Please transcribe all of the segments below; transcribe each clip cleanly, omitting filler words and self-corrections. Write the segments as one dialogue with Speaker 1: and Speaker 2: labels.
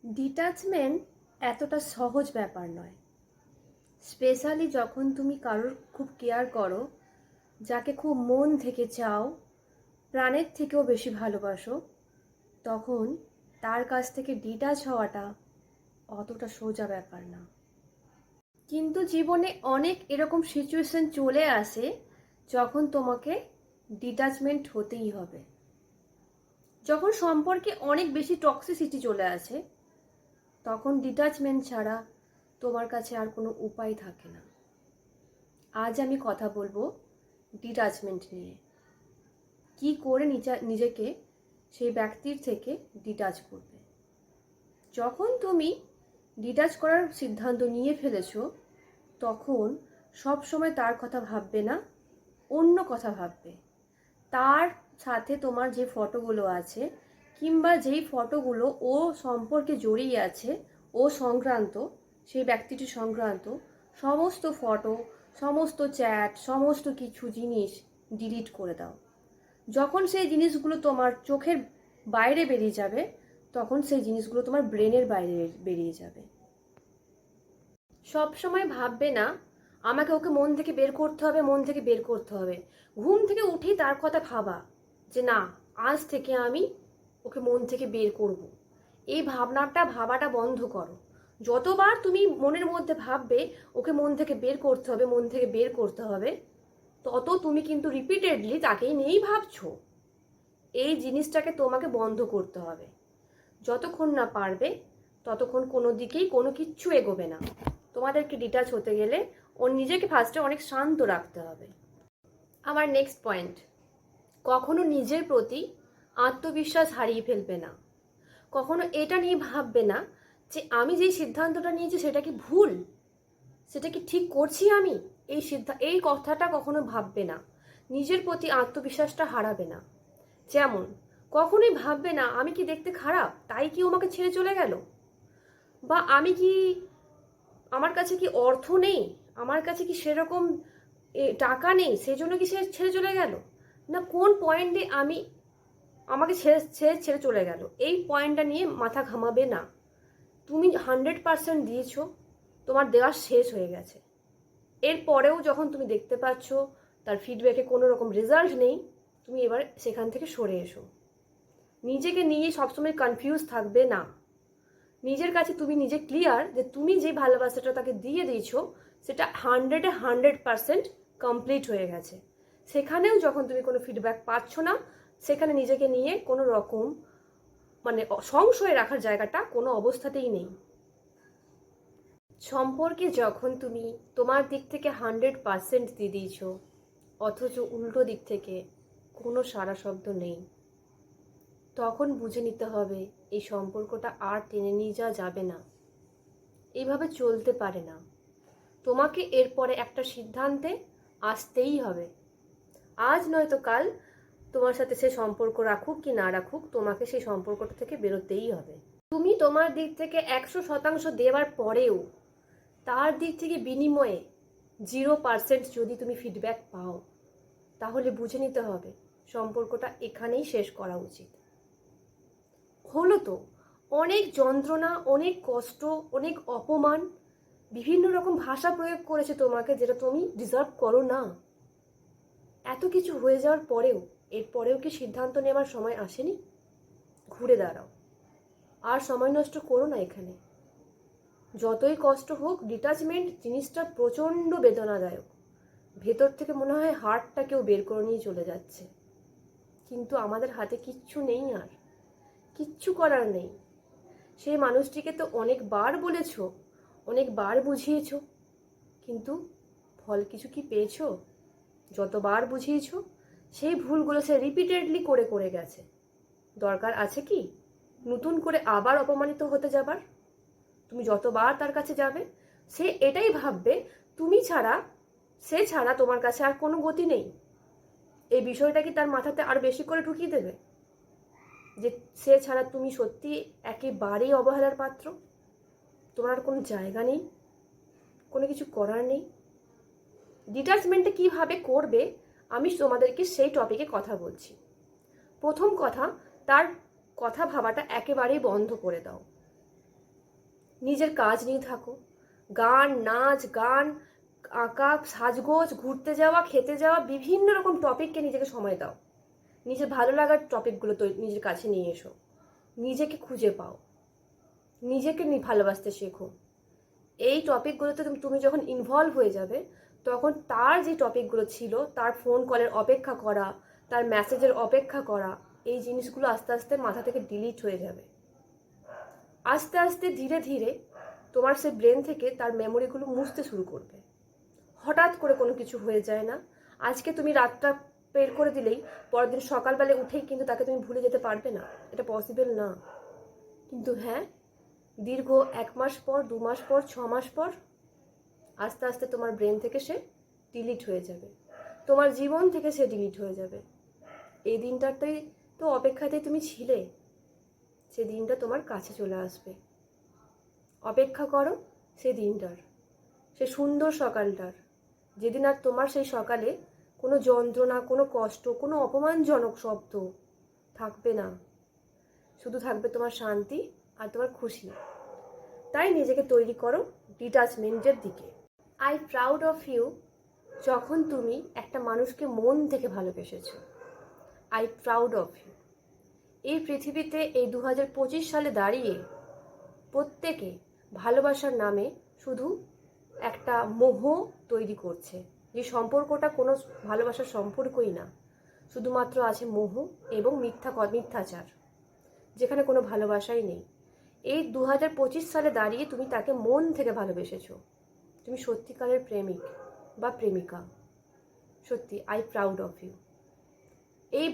Speaker 1: Detachment এতটা সহজ ব্যাপার নয়। স্পেশালি যখন তুমি কারোর খুব কেয়ার করো, যাকে খুব মন থেকে চাও, প্রাণের থেকেও বেশি ভালোবাসো, তখন তার কাছ থেকে ডিটাচ হওয়াটা অতটা সোজা ব্যাপার না। কিন্তু জীবনে অনেক এরকম সিচুয়েশন চলে আসে যখন তোমাকে ডিটাচমেন্ট হতেই হবে। যখন সম্পর্কে অনেক বেশি টক্সিসিটি চলে আসে, তখন ডিটাচমেন্ট ছাড়া তোমার কাছে আর কোনো উপায় থাকে না। আজ আমি কথা বলবো ডিটাচমেন্ট নিয়ে, কি করে নিজেকে সেই ব্যক্তির থেকে ডিটাচ করবে। যখন তুমি ডিটাচ করার সিদ্ধান্ত নিয়ে ফেলেছো, তখন সব সময় তার কথা ভাববে না, অন্য কথা ভাববে। তার সাথে তোমার যে ফটোগুলো আছে, কিংবা যেই ফটোগুলো ও সম্পর্কে জড়িয়ে আছে, ও সংক্রান্ত, সেই ব্যক্তিটি সংক্রান্ত সমস্ত ফটো, সমস্ত চ্যাট, সমস্ত কিছু জিনিস ডিলিট করে দাও। যখন সেই জিনিসগুলো তোমার চোখের বাইরে বেরিয়ে যাবে, তখন সেই জিনিসগুলো তোমার ব্রেনের বাইরে বেরিয়ে যাবে। সব সময় ভাববে না আমাকে ওকে মন থেকে বের করতে হবে, মন থেকে বের করতে হবে। ঘুম থেকে উঠেই তার কথা ভাবা যে না, আজ থেকে আমি ওকে মন থেকে বের করব। এই ভাবাটা বন্ধ করো। যতবার তুমি মনের মধ্যে ভাববে ওকে মন থেকে বের করতে হবে, মন থেকে বের করতে হবে, তত তুমি কিন্তু রিপিটেডলি তাকেই নিয়েই ভাবছো। এই জিনিসটাকে তোমাকে বন্ধ করতে হবে। যতক্ষণ না পারবে ততক্ষণ কোনো দিকেই কোনো কিচ্ছু এগোবে না। তোমাদেরকে ডিটাচ হতে গেলে ওর নিজেকে ফার্স্টে অনেক শান্ত রাখতে হবে। আমার নেক্সট পয়েন্ট, কখনো নিজের প্রতি আত্মবিশ্বাস হারিয়ে ফেলবে না। কখনো এটা নিয়ে ভাববে না যে আমি যেই সিদ্ধান্তটা নিয়েছি সেটা কি ভুল, সেটা কি ঠিক করছি আমি। এই কথাটা কখনো ভাববে না। নিজের প্রতি আত্মবিশ্বাসটা হারাবে না। যেমন কখনোই ভাববে না আমি কি দেখতে খারাপ তাই কি আমাকে ছেড়ে চলে গেল, বা আমার কাছে কি অর্থ নেই, আমার কাছে কি সেরকম টাকা নেই, সেই জন্য কি সে ছেড়ে চলে গেল, না কোন পয়েন্টে আমাকে ছেড়ে চলে গেল। এই পয়েন্টটা নিয়ে মাথা ঘামাবে না। তুমি 100% দিয়েছো, তোমার দেওয়া শেষ হয়ে গেছে। এরপরেও যখন তুমি দেখতে পাচ্ছ তার ফিডব্যাকে কোনো রকম রেজাল্ট নেই, তুমি এবার সেখান থেকে সরে এসো। নিজেকে নিয়ে সবসময় কনফিউজ থাকবে না। নিজের কাছে তুমি নিজে ক্লিয়ার যে তুমি যে ভালোবাসাটা তাকে দিয়ে দিয়েছো সেটা 100% কমপ্লিট হয়ে গেছে। সেখানেও যখন তুমি কোনো ফিডব্যাক পাচ্ছ না, সেখানে নিজেকে নিয়ে কোনো রকম সংশয় রাখার জায়গাটা কোনো অবস্থাতেই নেই। সম্পর্কে যখন তুমি তোমার দিক থেকে 100% দিয়ে দিয়েছো, অথচ উল্টো দিক থেকে কোনো সাড়া শব্দ নেই, তখন বুঝে নিতে হবে এই সম্পর্কটা আর টেনে নিয়ে যাওয়া যাবে না। এইভাবে চলতে পারে না। তোমাকে এরপরে একটা সিদ্ধান্তে আসতেই হবে। আজ নয়তো কাল তোমার সাথে সে সম্পর্ক রাখুক কি না রাখুক, তোমাকে সেই সম্পর্কটা থেকে বেরোতেই হবে। তুমি তোমার দিক থেকে 100% দেওয়ার পরেও তার দিক থেকে বিনিময়ে 0% যদি তুমি ফিডব্যাক পাও, তাহলে বুঝে নিতে হবে সম্পর্কটা এখানেই শেষ করা উচিত। হলো তো অনেক যন্ত্রণা, অনেক কষ্ট, অনেক অপমান, বিভিন্ন রকম ভাষা প্রয়োগ করেছে তোমাকে যেটা তুমি ডিজার্ভ করো না। এত কিছু হয়ে যাওয়ার পরেও এরপরেও কি সিদ্ধান্ত নেওয়ার সময় আসেনি? ঘুরে দাঁড়াও, আর সময় নষ্ট করো না এখানে। যতই কষ্ট হোক, ডিটাচমেন্ট জিনিসটা প্রচণ্ড বেদনাদায়ক। ভেতর থেকে মনে হয় হার্টটা কেউ বের করে নিয়ে চলে যাচ্ছে, কিন্তু আমাদের হাতে কিচ্ছু নেই, আর কিচ্ছু করার নেই। সেই মানুষটিকে তো অনেকবার বলেছো, অনেকবার বুঝিয়েছো, কিন্তু ফল কিছু কি পেয়েছো? যতবার বুঝিয়েছো সেই ভুলগুলো সে রিপিটেডলি করে করে গেছে। দরকার আছে কি নতুন করে আবার অপমানিত হতে যাবার? তুমি যতবার তার কাছে যাবে সে এটাই ভাববে সে ছাড়া তোমার কাছে আর কোনো গতি নেই। এই বিষয়টা কি তার মাথাতে আর বেশি করে ঢুকিয়ে দেবে যে সে ছাড়া তুমি সত্যি একেবারেই অবহেলার পাত্র, তোমার আর কোনো জায়গা নেই, কোনো কিছু করার নেই। ডিটাচমেন্টে কিভাবে করবে আমি তোমাদেরকে সেই টপিকে কথা বলছি। প্রথম কথা, তার কথা ভাবাটা একেবারেই বন্ধ করে দাও। নিজের কাজ নিয়ে থাকো, গান, নাচ, গান, আঁকা, সাজগোজ, ঘুরতে যাওয়া, খেতে যাওয়া, বিভিন্ন রকম টপিককে নিজেকে সময় দাও। নিজের ভালো লাগার টপিকগুলো তো নিজের কাছে নিয়ে এসো, নিজেকে খুঁজে পাও, নিজেকে ভালোবাসতে শেখো। এই টপিকগুলোতে তুমি যখন ইনভলভ হয়ে যাবে, তখন তার যে টপিকগুলো ছিল, তার ফোন কলের অপেক্ষা করা, তার মেসেজের অপেক্ষা করা, এই জিনিসগুলো আস্তে আস্তে মাথা থেকে ডিলিট হয়ে যাবে। আস্তে আস্তে ধীরে ধীরে তোমার সে ব্রেন থেকে তার মেমোরিগুলো মুছতে শুরু করবে। হঠাৎ করে কোনো কিছু হয়ে যায় না। আজকে তুমি রাতটা বের করে দিলেই পরের দিন সকালবেলা উঠেই কিন্তু তাকে তুমি ভুলে যেতে পারবে না, এটা পসিবল না। কিন্তু হ্যাঁ, দীর্ঘ 1 মাস পর, 2 মাস পর, 6 মাস পর আস্তে আস্তে তোমার ব্রেন থেকে সে ডিলিট হয়ে যাবে, তোমার জীবন থেকে সে ডিলিট হয়ে যাবে। এই দিনটাতেই তো অপেক্ষাতেই তুমি ছিলে, সে দিনটা তোমার কাছে চলে আসবে। অপেক্ষা করো সে দিনটার, সে সুন্দর সকালটার, যেদিন আর তোমার সেই সকালে কোনো যন্ত্রণা, কোনো কষ্ট, কোনো অপমানজনক শব্দ থাকবে না। শুধু থাকবে তোমার শান্তি আর তোমার খুশি। তাই নিজেকে তৈরি করো ডিটাচমেন্টের দিকে। আই প্রাউড অফ ইউ যখন তুমি একটা মানুষকে মন থেকে ভালোবেসেছো। I proud of you. এই পৃথিবীতে এই 2025 সালে দাঁড়িয়ে প্রত্যেকে ভালোবাসার নামে শুধু একটা মোহ তৈরি করছে, যে সম্পর্কটা কোনো ভালোবাসার সম্পর্কই না, শুধুমাত্র আছে মোহ এবং মিথ্যাচার, যেখানে কোনো ভালোবাসাই নেই। এই 2025 সালে দাঁড়িয়ে তুমি তাকে মন থেকে ভালোবেসেছো, তুমি সত্যিকারের প্রেমিক বা প্রেমিকা। সত্যি আই প্রাউড অফ ইউ। এই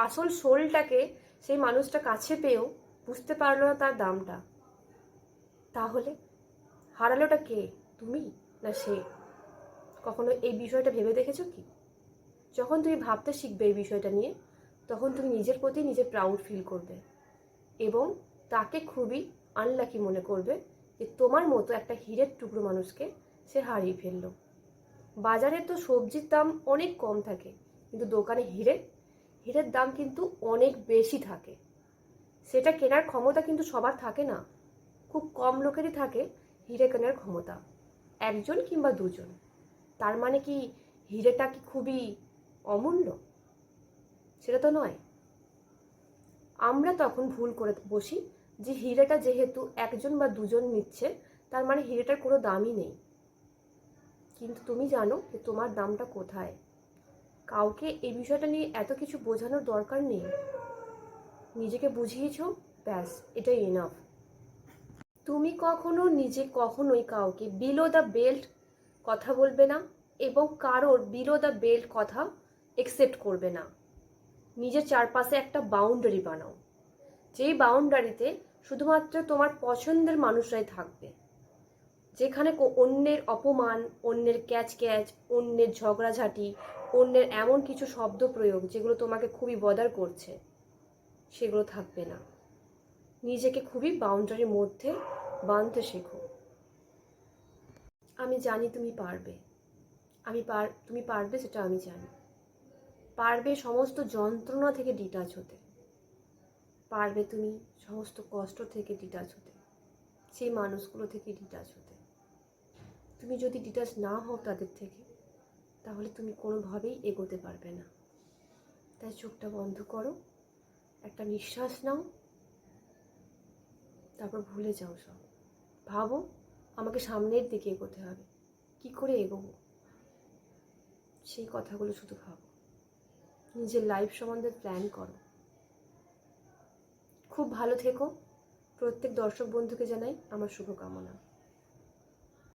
Speaker 1: আসল সোলটাকে সেই মানুষটা কাছে পেয়েও বুঝতে পারলো না তার দামটা। তাহলে হারালোটা কে, তুমি না সে? কখনো এই বিষয়টা ভেবে দেখেছো কি? যখন তুমি ভাবতে শিখবে এই বিষয়টা নিয়ে, তখন তুমি নিজের প্রতি নিজে প্রাউড ফিল করবে এবং তাকে খুবই আনলাকি মনে করবে যে তোমার মতো একটা হীরের টুকরো মানুষকে সে হারিয়ে ফেললো। বাজারে তো সবজির দাম অনেক কম থাকে, কিন্তু দোকানে হীরের দাম কিন্তু অনেক বেশি থাকে। সেটা কেনার ক্ষমতা কিন্তু সবার থাকে না, খুব কম লোকেরই থাকে হিরে কেনার ক্ষমতা, 1জন কিংবা 2জন। তার মানে কি হিরেটা কি খুবই অমূল্য? সেটা তো নয়। আমরা তখন ভুল করে বসি যে হিরেটা যেহেতু 1জন বা 2জন নিচ্ছে, তার মানে হিরেটার কোনো দামই নেই। কিন্তু তুমি জানো যে তোমার দামটা কোথায়। কাউকে এই বিষয়টা নিয়ে এত কিছু বোঝানোর দরকার নেই। নিজেকে বুঝিয়েছো, ব্যাস, এটাই এনাফ। তুমি কখনোই কাউকে বিলো দ্য বেল্ট কথা বলবে না এবং কারোর বিলো দ্য বেল্ট কথা একসেপ্ট করবে না। নিজের চারপাশে একটা বাউন্ডারি বানাও, যেই বাউন্ডারিতে শুধুমাত্র তোমার পছন্দের মানুষরাই থাকবে, যেখানে অন্যের অপমান, অন্যের ক্যাচ, অন্যের ঝগড়াঝাটি, অন্যের এমন কিছু শব্দ প্রয়োগ যেগুলো তোমাকে খুবই বদার করছে, সেগুলো থাকবে না। নিজেকে খুবই বাউন্ডারির মধ্যে বাঁধতে শেখো। আমি জানি তুমি পারবে, তুমি পারবে, সেটা আমি জানি। পারবে সমস্ত যন্ত্রণা থেকে ডিটাচ হতে, পারবে তুমি সমস্ত কষ্ট থেকে ডিটাচ হতে, সেই মানুষগুলো থেকে ডিটাচ হতে। তুমি যদি ডিটাচ না হও তাদের থেকে, তাহলে তুমি কোনোভাবেই এগোতে পারবে না। তাই চোখটা বন্ধ করো, একটা নিঃশ্বাস নাও, তারপর ভুলে যাও সব। ভাবো আমাকে সামনের দিকে এগোতে হবে, কি করে এগোবো, সেই কথাগুলো শুধু ভাবো। নিজের লাইফ সম্বন্ধে প্ল্যান করো। খুব ভালো থেকো। প্রত্যেক দর্শক বন্ধুকে জানাই আমার শুভকামনা।